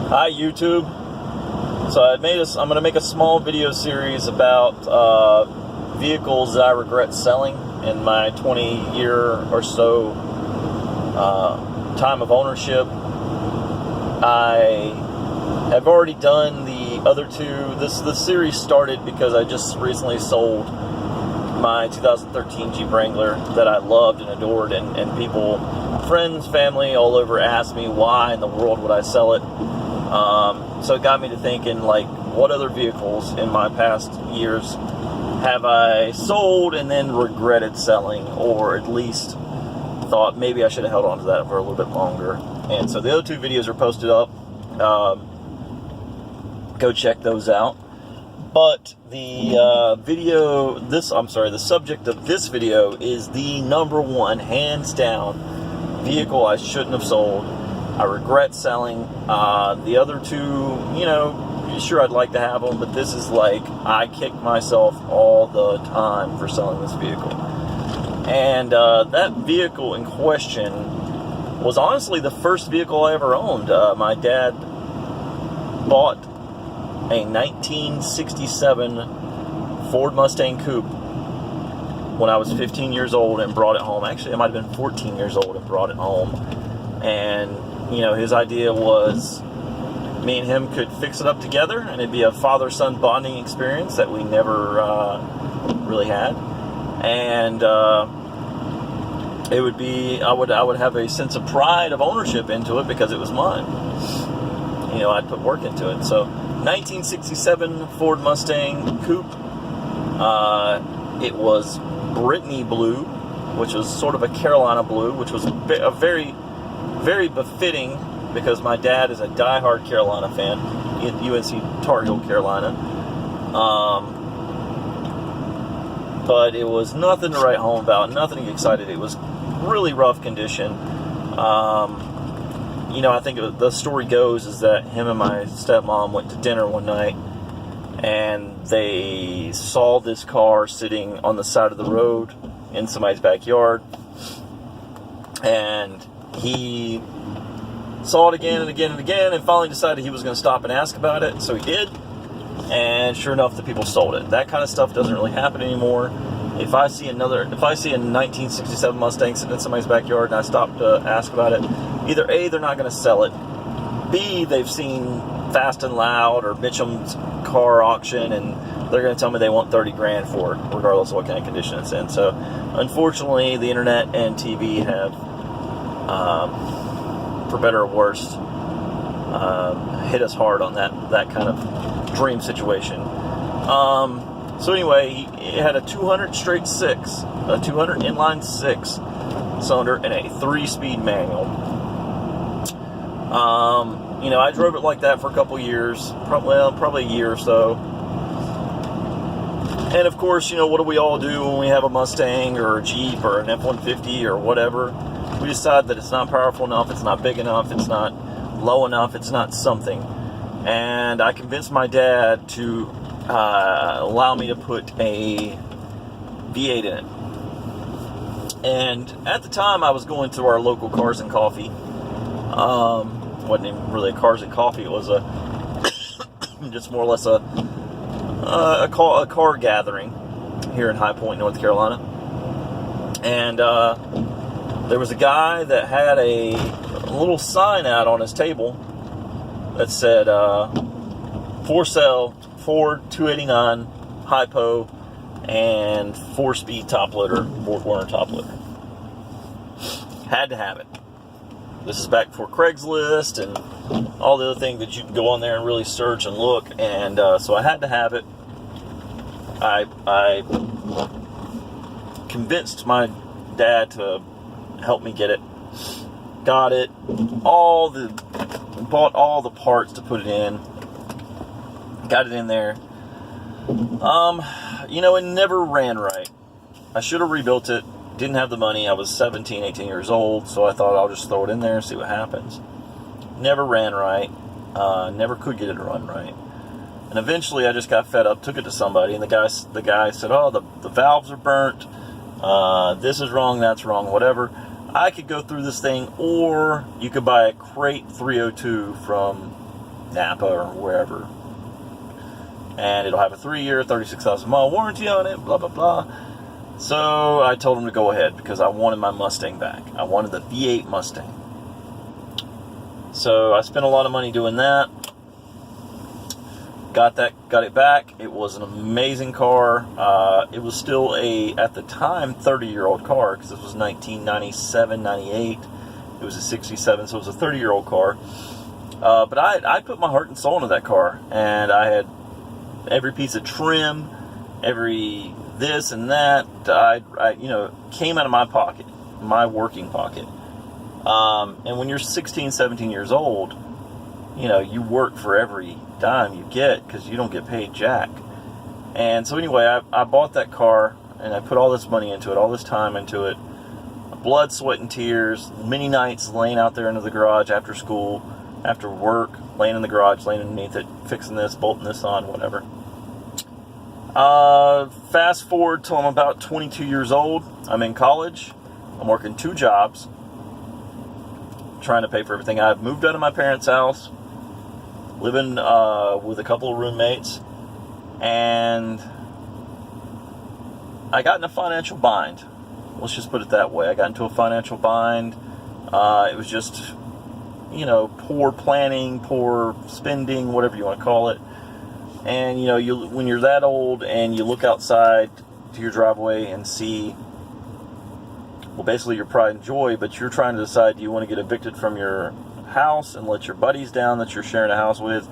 Hi YouTube. So I'm going to make a small video series about vehicles that I regret selling in my 20-year or so time of ownership. I have already done the other two. This series started because I just recently sold my 2013 Jeep Wrangler that I loved and adored, and people, friends, family all over asked me why in the world would I sell it. So it got me to thinking, like, what other vehicles in my past years have I sold and then regretted selling, or at least thought maybe I should have held on to that for a little bit longer. And so the other two videos are posted up. Go check those out. But the the subject of this video is the number one, hands down, vehicle I shouldn't have sold. I regret selling. The other two, sure, I'd like to have them, but this is like, I kick myself all the time for selling this vehicle. And that vehicle in question was honestly the first vehicle I ever owned. My dad bought a 1967 Ford Mustang Coupe when I was 15 years old and brought it home. Actually, I might have been 14 years old and brought it home. And his idea was me and him could fix it up together, and it'd be a father-son bonding experience that we never really had. And it would be, I would have a sense of pride of ownership into it because it was mine. I'd put work into it. So 1967 Ford Mustang Coupe. It was Brittany blue, which was sort of a Carolina blue, which was a very, very befitting because my dad is a diehard Carolina fan, UNC Tar Heel, Carolina. But it was nothing to write home about, nothing to get excited. It was really rough condition. I think the story goes is that him and my stepmom went to dinner one night, and they saw this car sitting on the side of the road in somebody's backyard, and he saw it again and again and again, and finally decided he was going to stop and ask about it. So he did, and sure enough, the people sold it. That kind of stuff doesn't really happen anymore. If I see a 1967 Mustang sitting in somebody's backyard and I stop to ask about it, either A, they're not going to sell it, B, they've seen Fast and Loud or Mitchum's car auction, and they're going to tell me they want 30 grand for it, regardless of what kind of condition it's in. So, unfortunately, the internet and TV have, for better or worse, hit us hard on that kind of dream situation. So anyway, it had a 200 straight six, a 200 inline six cylinder, and a 3-speed manual. I drove it like that for a couple years, probably a year or so. And of course, what do we all do when we have a Mustang or a Jeep or an F-150 or whatever? We decide that it's not powerful enough, it's not big enough, it's not low enough, it's not something. And I convinced my dad to allow me to put a V8 in it. And at the time, I was going to our local Cars and Coffee. Wasn't even really a Cars and Coffee. It was just more or less a car gathering here in High Point, North Carolina. And there was a guy that had a little sign out on his table that said, for sale, Ford 289 Hypo and 4-speed top loader, Ford Warner top loader. Had to have it. This is back before Craigslist and all the other things that you can go on there and really search and look. And so I had to have it. I convinced my dad to help me get it. Got it. Bought all the parts to put it in. Got it in there. It never ran right. I should have rebuilt it. Didn't have the money. I was 17, 18 years old, so I thought I'll just throw it in there and see what happens. Never ran right. Never could get it to run right. And eventually I just got fed up, took it to somebody, and the guy said, oh, the valves are burnt. This is wrong, that's wrong, whatever. I could go through this thing, or you could buy a crate 302 from Napa or wherever. And it'll have a 3-year, 36,000 mile warranty on it, blah, blah, blah. So I told him to go ahead because I wanted my Mustang back. I wanted the V8 Mustang. So I spent a lot of money doing that. Got it back. It was an amazing car. It was still at the time, 30-year-old car, because this was 1997, 98. It was a 67, so it was a 30-year-old car. But I put my heart and soul into that car, and I had every piece of trim, every this and that. I came out of my pocket, my working pocket. And when you're 16, 17 years old, you work for every dime you get because you don't get paid jack. And so anyway, I bought that car and I put all this money into it, all this time into it. Blood, sweat, and tears. Many nights laying out there into the garage after school, after work, laying in the garage, laying underneath it, fixing this, bolting this on, whatever. Fast forward till I'm about 22 years old. I'm in college. I'm working 2 jobs, trying to pay for everything. I've moved out of my parents' house, living with a couple of roommates, and I got in a financial bind. Let's just put it that way. I got into a financial bind. It was just, poor planning, poor spending, whatever you want to call it. And, when you're that old and you look outside to your driveway and see, well, basically your pride and joy, but you're trying to decide, do you want to get evicted from your house and let your buddies down that you're sharing a house with,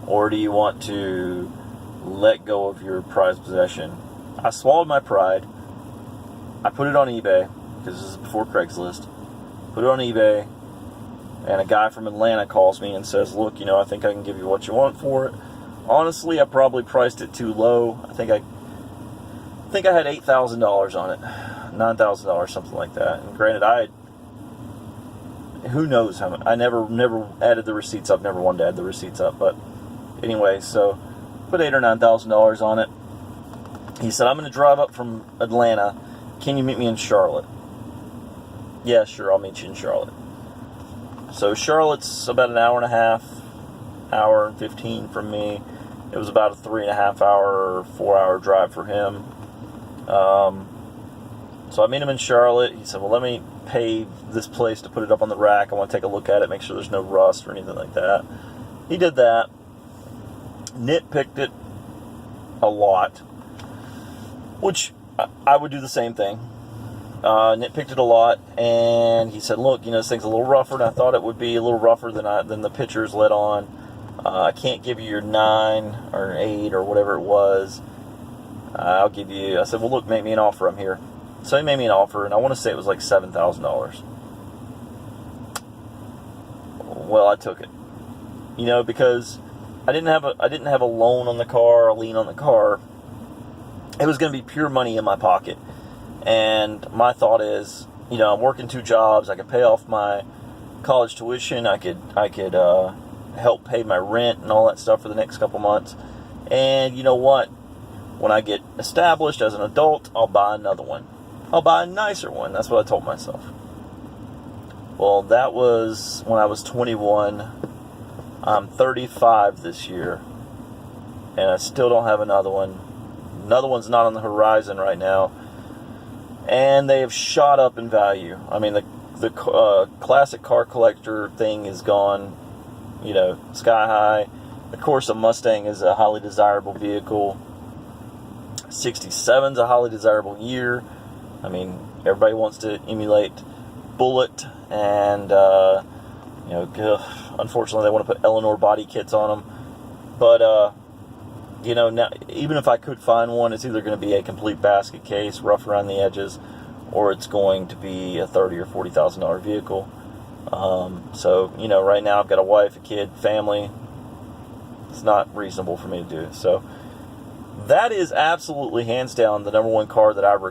or do you want to let go of your prized possession? I swallowed my pride. I put it on eBay, because this is before Craigslist. Put it on eBay, and a guy from Atlanta calls me and says, look, I think I can give you what you want for it. Honestly, I probably priced it too low. I think I had $8,000 on it, $9,000, something like that. And granted, who knows how much. I never added the receipts up. Never wanted to add the receipts up. But anyway, so put $8,000 or $9,000 on it. He said, I'm going to drive up from Atlanta. Can you meet me in Charlotte? Yeah, sure, I'll meet you in Charlotte. So Charlotte's about an hour and a half, hour and 15 from me. It was about a 3.5 hour, 4-hour drive for him. So I met him in Charlotte. He said, well, let me pay this place to put it up on the rack. I want to take a look at it, make sure there's no rust or anything like that. He did that. Nitpicked it a lot, which I would do the same thing. Nitpicked it a lot, and he said, look, this thing's a little rougher than I thought it would be, a little rougher than the pictures let on. I can't give you your 9 or 8 or whatever it was. I said, well, look, make me an offer. I'm here. So he made me an offer, and I want to say it was like $7,000. Well, I took it. Because I didn't have a loan on the car, a lien on the car. It was going to be pure money in my pocket. And my thought is, I'm working 2 jobs. I could pay off my college tuition. I could help pay my rent and all that stuff for the next couple months. And you know what? When I get established as an adult, I'll buy another one. I'll buy a nicer one. That's what I told myself. Well, that was when I was 21. I'm 35 this year, and I still don't have another one. Another one's not on the horizon right now, and they have shot up in value. I mean, the classic car collector thing is gone, sky high. Of course, a Mustang is a highly desirable vehicle. 67's a highly desirable year. I mean, everybody wants to emulate Bullitt, and unfortunately, they want to put Eleanor body kits on them. But now, even if I could find one, it's either going to be a complete basket case, rough around the edges, or it's going to be a $30,000 or $40,000 vehicle. So right now I've got a wife, a kid, family. It's not reasonable for me to do it. So that is absolutely hands down the number one car that I regret.